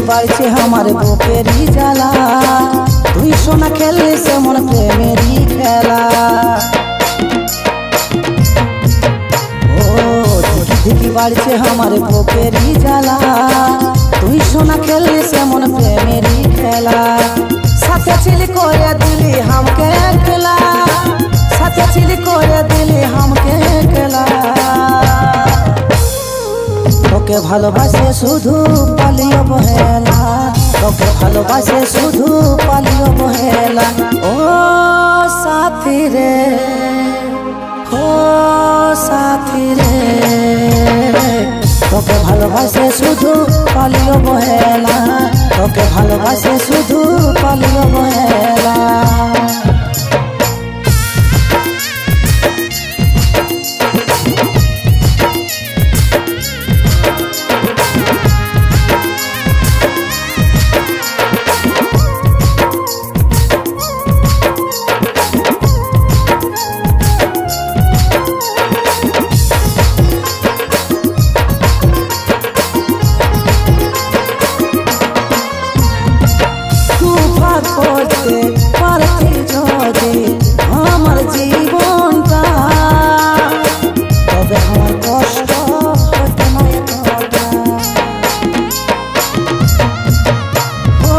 বাড়ছে আমার বুকেরই জ্বালা, তুই সোনা খেললে সে মন প্রেমেরই খেলা। ও ধিকি বাড়ছে আমার বুকেরই জ্বালা, তুই সোনা খেললে সে মন প্রেমেরই খেলা। সাথে ছিলি করে দিলি হামকে একলা, সাথে ছিলি করে দিলি হামকে একলা। তোকে ভালোবাসে শুধু পালিয়ে অবহেলা, তোকে ভালোবাসে শুধু পালিয়ে অবহেলা। ও সাথী রে, ও সাথী রে, তোকে ভালোবাসে শুধু পালিয়ে অবহেলা, তোকে ভালোবাসে শুধু পালিয়ে অবহেলা। করতে পারতি যদি আমার জীবনটা, তবে আমার কষ্ট হতো না এতটা। ও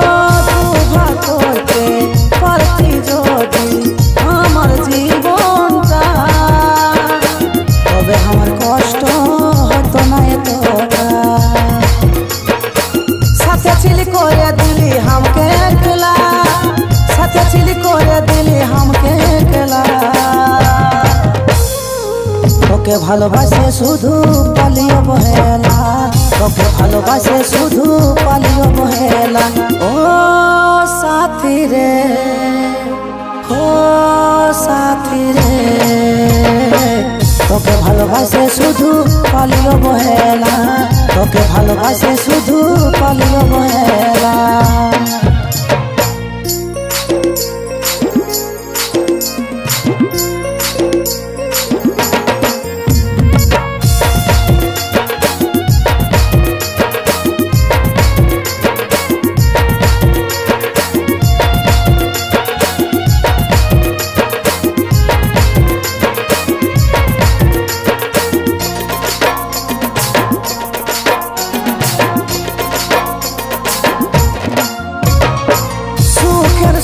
তুভা করতে পারতি যদি আমার জীবনটা, তবে আমার কষ্ট হতো না এতটা। সাথে ছিলি করে দিলি হামকে একলা, সাথে ছিলি করে দিলি হামকে একলা। তোকে ভালোবাসে শুধু পালিয়ে অবহেলা, তোকে ভালোবাসে শুধু পালিয়ে অবহেলা। ও সাথী রে, ও সাথী রে, তোকে ভালোবাসে শুধু পালিয়ে অবহেলা, তোকে ভালোবাসে শুধু পালিয়ে অবহেলা।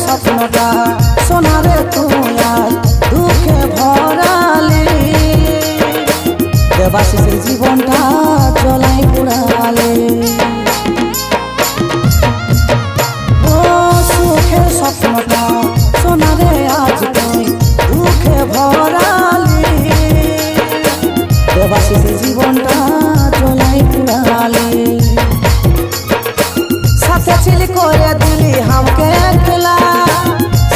স্বপ্নটা সোনারে তুই আজ দুঃখে ভরালি, দেবাশিসের জীবনটা চলাই পুড়ালে। ও সুখের স্বপ্নটা সোনারে আজ তুই দুঃখে ভরালি, দেবাশিসের জীবনটা চলাই পুড়ালে। সাথে ছিলি করে দিলি হামকে একলা,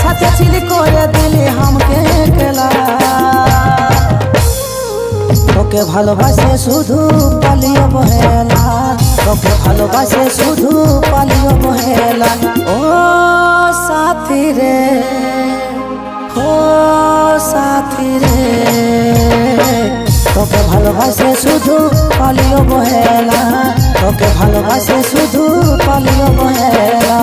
সাথে ছিলি করে দিলি হামকে একলা। তোকে ভালোবাসে শুধু পালিয়ে অবহেলা, তোকে ভালোবাসে শুধু পালিয়ে অবহেলা। ও সাথী রে, ও সাথী রে, তোকে ভালোবাসে শুধু পালিয়ে অবহেলা, তোকে ভালোবাসে শুধু পালিয়ে অবহেলা।